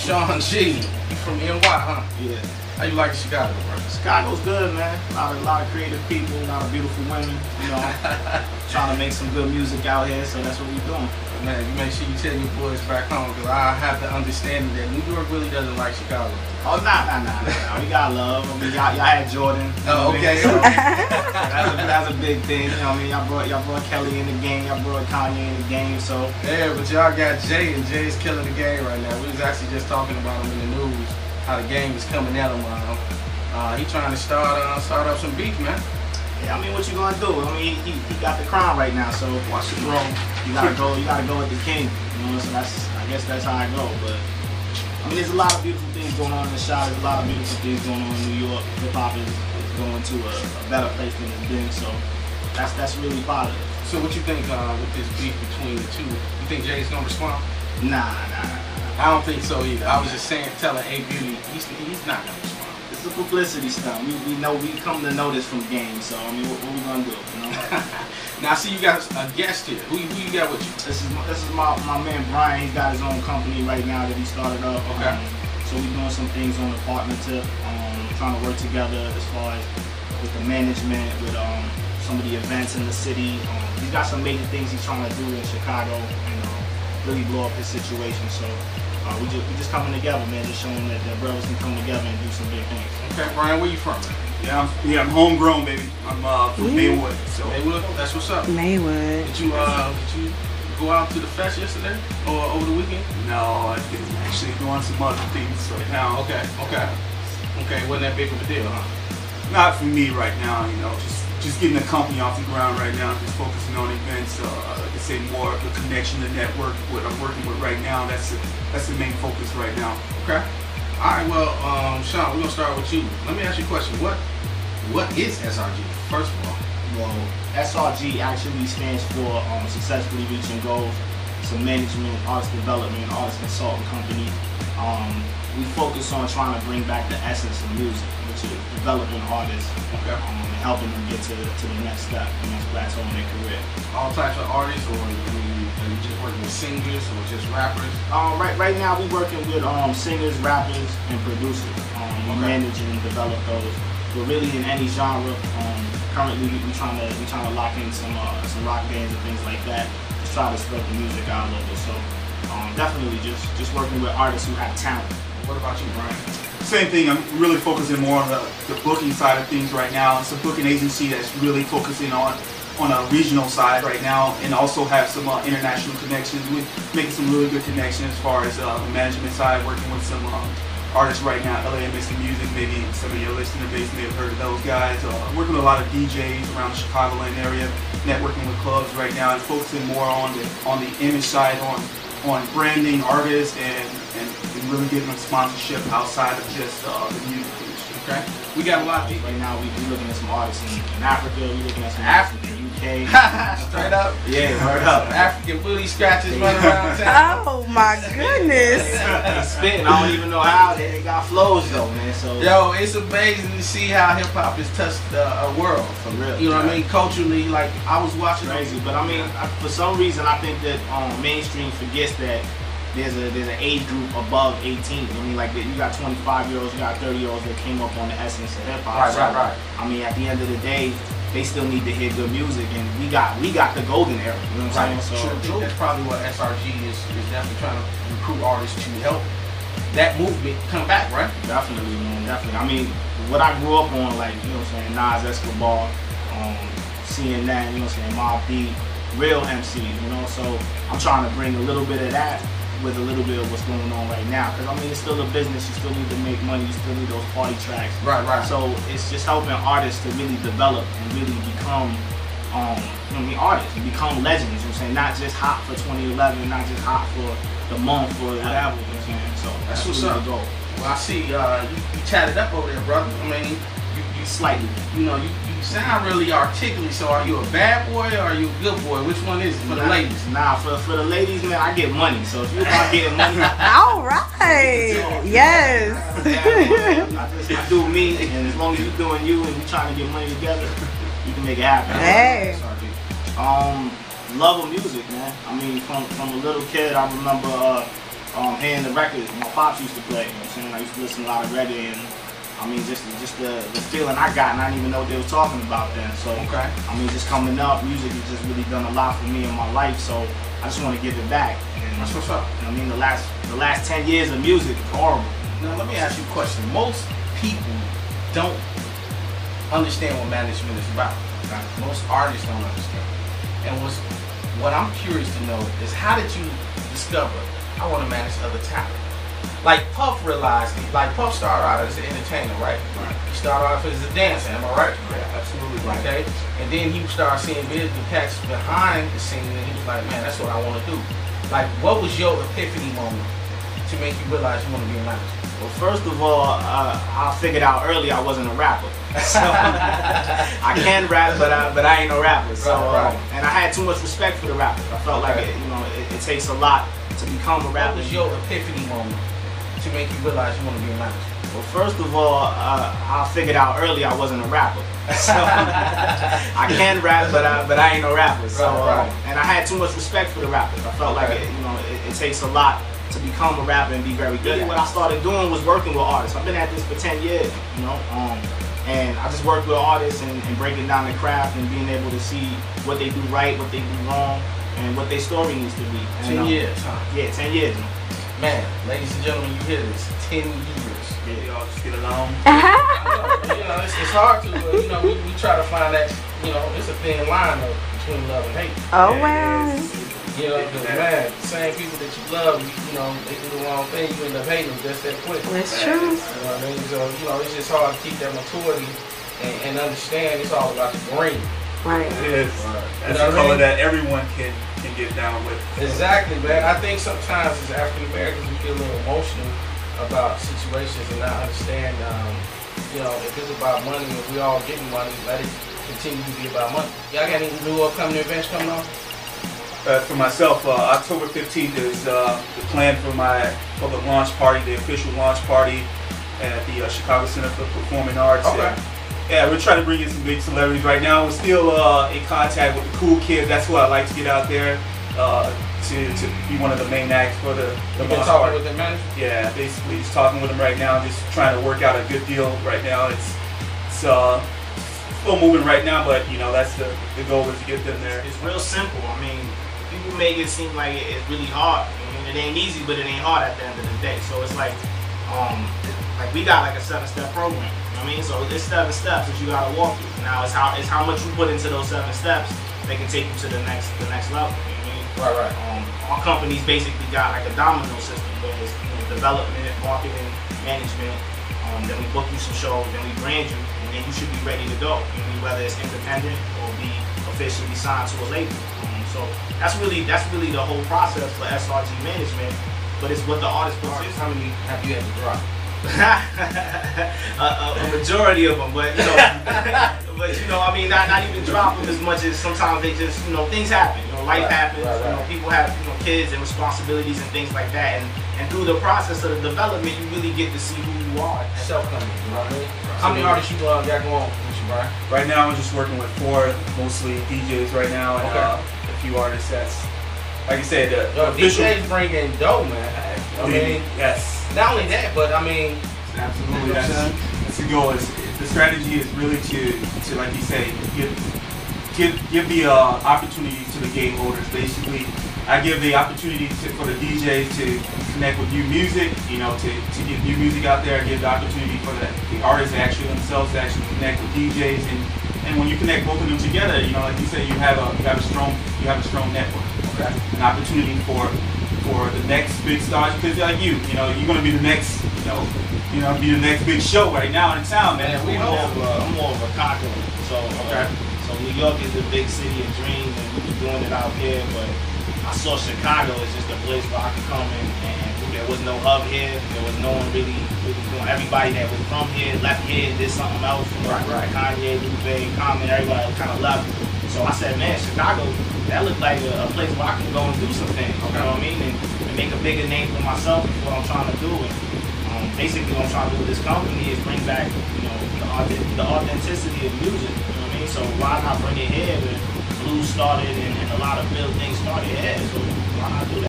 Shawn Gee, you from NY, huh? Yeah. How you like Chicago, bro? Chicago's good, man. A lot of creative people, a lot of beautiful women, you know. Trying to make some good music out here, so that's what we're doing. Man, you make sure you tell your boys back home, because I have the understanding that New York really doesn't like Chicago. Oh, nah. We got love. I mean, y'all had Jordan. Oh, okay. So, that's a big thing. You know what I mean? Y'all brought Kelly in the game. Y'all brought Kanye in the game. So yeah, but y'all got Jay, and Jay's killing the game right now. We was actually just talking about him in the news, how the game is coming at him. He trying to start up some beef, man. Yeah, I mean, what you gonna do? I mean, he got the crown right now, so watch the throne. You gotta go with the king. You know, so I guess that's how I go. But I mean, there's a lot of beautiful things going on in the shop. There's a lot of beautiful things going on in New York. Hip hop is going to a better place than it's been. So that's really positive. So what you think with this beef between the two? You think Jay's gonna respond? Nah. I don't think so either. I was just telling A Beauty, he's not gonna respond. It's a publicity stunt. We know, we come to know this from games, so I mean, what we gonna do? You know? Now, I see you got a guest here. Who you got with you? This is my man Brian. He's got his own company right now that he started up. Okay. So we're doing some things on the partner tip, trying to work together as far as with the management, with some of the events in the city. He's got some major things he's trying to do in Chicago and really blow up his situation. So. We just coming together, man. Just showing that brothers can come together and do some big things. Okay, Brian, where you from, man? Yeah, I'm homegrown, baby. I'm from Maywood. So. Maywood, that's what's up. Maywood. Did you go out to the fest yesterday or over the weekend? No, I didn't actually go on some other things right now. Okay. Wasn't that big of a deal, huh? Not for me right now, you know. Just getting the company off the ground right now. Just focusing on events. Like I say, more of the connection, the network. What I'm working with right now. That's the main focus right now. Okay. All right. Well, Shawn, we're gonna start with you. Let me ask you a question. What is SRG? First of all. Well, SRG actually stands for Successfully Reaching Goals. It's a management, artist development, artist consulting company. We focus on trying to bring back the essence of music, which is developing artists, and helping them get to the next step, the next plateau in their career. All types of artists, or are you just working with singers or just rappers? Right now we're working with singers, rappers, and producers. We manage and develop those. But really in any genre. Currently we're trying to lock in some rock bands and things like that. Just try to spread the music out a little bit. So definitely just working with artists who have talent. What about you, Brian? Same thing. I'm really focusing more on the booking side of things right now. It's a booking agency that's really focusing on a regional side right now, and also have some international connections. We're making some really good connections as far as the management side, working with some artists right now, LA Missing Music. Maybe some of your listener base may have heard of those guys. Working with a lot of DJs around the Chicagoland area, networking with clubs right now, and focusing more on the image side, on branding artists and really getting them sponsorship outside of just the music industry. Okay. We got a lot of people. Right now we're looking at some artists in Africa, we're looking at some artists in the UK. Straight up? Yeah, word up. African booty scratches running around town. Oh my goodness. They spitting, I don't even know how. They got flows though, man. So yo, it's amazing to see how hip hop has touched a world. For real. You know what I mean? Culturally, like I was watching. Crazy, but I mean, for some reason, I think that mainstream forgets that there's an age group above 18. I mean, like you got 25-year-olds, you got 30-year-olds that came up on the essence of hip hop. Right. I mean, at the end of the day, they still need to hear good music, and we got the golden era. You know what I'm saying? So true. That's probably what SRG is definitely trying to recruit artists to help that movement come back, right? Definitely, man. Definitely. I mean, what I grew up on, like, you know what I'm saying, Nas, Escobar, seeing that, you know what I'm saying, Mobb Deep, real MCs, you know. So I'm trying to bring a little bit of that with a little bit of what's going on right now. Because, I mean, it's still a business. You still need to make money. You still need those party tracks. Right. So it's just helping artists to really develop and really become artists and become legends. You know what I'm saying? Not just hot for 2011, not just hot for the month or whatever. You know what I'm saying? So that's what's really up. the goal. Well, I see you chatted up over there, brother. I mean, you slightly. You know, you sound really articulate. So are you a bad boy or are you a good boy? Which one is it for the ladies? Nah, for the ladies, man, I get money. So if you're about getting money, all right. Yes. I do me, and as long as you're doing you and you're trying to get money together, you can make it happen. Hey. Love of music, man. I mean, from a little kid, I remember hearing the records my pops used to play. You know what I'm saying? I used to listen to a lot of reggae, and I mean, just the feeling I got, and I didn't even know what they were talking about then. So, I mean, just coming up, music has just really done a lot for me in my life. So, I just want to give it back. And, That's what's up. You know what I mean? The last 10 years of music is horrible. Now, let me ask you a question. Most people don't understand what management is about. Right? Most artists don't understand. And what I'm curious to know is, how did you discover, I want to manage other talent? Like Puff realized, like Puff started out as an entertainer, right? He started off as a dancer, am I right? Yeah, absolutely right. Okay. And then he started seeing the cats behind the scene, and he was like, man, that's what I want to do. Like, what was your epiphany moment to make you realize you want to be a manager? Well, first of all, I figured out early I wasn't a rapper. So I can rap, but I ain't no rapper. So and I had too much respect for the rappers. I felt like it takes a lot to become a rapper. What was your epiphany moment to make you realize you want to be a manager? Well, first of all, I figured out early I wasn't a rapper. So I can rap, but I ain't no rapper. So and I had too much respect for the rappers. I felt like it takes a lot to become a rapper and be very good. What I started doing was working with artists. I've been at this for 10 years, you know, and I just worked with artists and breaking down the craft and being able to see what they do right, what they do wrong, and what their story needs to be. 10 years, huh? Yeah, 10 years. Man, ladies and gentlemen, you hear this, 10 years. Yeah, y'all just get along. It's hard to, but we try to find that, it's a thin line between love and hate. Oh, wow. Man, same people that you love, they do the wrong thing, you end up hating them just that quick. That's true. You know what I mean? So, it's just hard to keep that maturity and understand it's all about the green. Right. It is. That's a color that everyone can get down with. Exactly, man. I think sometimes as African Americans we get a little emotional about situations and not understand, if it's about money, if we all getting money, let it continue to be about money. Y'all got any new upcoming events coming on? For myself, October 15th is the plan for the launch party, the official launch party at the Chicago Center for Performing Arts. Okay. Yeah, we're trying to bring in some big celebrities right now. We're still in contact with the cool kids. That's who I like to get out there to be one of the main acts for the You've been talking with the manager? Yeah, basically just talking with them right now, just trying to work out a good deal right now. It's still moving right now, but that's the goal is to get them there. It's real simple. I mean, people make it seem like it's really hard. I mean, it ain't easy, but it ain't hard at the end of the day. So it's like we got like a 7-step program. You know what I mean? So it's 7 steps that you gotta walk through. Now it's how much you put into those 7 steps that can take you to the next level. You know what I mean? Right. Our company's basically got like a domino system where it's development, marketing, management. Then we book you some shows, then we brand you, and then you should be ready to go. You know, whether it's independent or be officially signed to a label. So that's really the whole process for SRG Management. But it's what the artist puts in. How many have you had to drop? A majority of them, but I mean, not even drop them as much as sometimes they just, things happen. Life happens. People have kids and responsibilities and things like that, and through the process of the development, you really get to see who you are. Self-coming, you know what I mean? How many artists you got going with you, Brian? Right now, I'm just working with 4, mostly DJs right now, and a few artists. That's, like I said, the official. DJs bring in dough, man. I mean, yes. Not only that, but I mean, absolutely. That's the goal. The strategy is really to like you say, give the opportunity to the game holders. Basically, I give the opportunity for the DJs to connect with new music. To get new music out there. I give the opportunity for the artists themselves to actually connect with DJs. And when you connect both of them together, like you said, you have a strong network. Okay. An opportunity for the next big stars, because like you're gonna be the next, be the next big show right now in town, man. I'm more of a conqueror. So New York is the big city of dreams, and we be doing it out here. But I saw Chicago as just a place where I could come and there was no hub here. There was no one really doing. Everybody that was from here left here, did something else. Right. Kanye, Lupe, Common, everybody kind of left. So I said, man, Chicago, that looked like a place where I can go and do some things. You know what I mean? And make a bigger name for myself is what I'm trying to do. And basically what I'm trying to do with this company is bring back, the authenticity of music. You know what I mean? So why not bring it here where blues started and a lot of real things started here? So why not do that?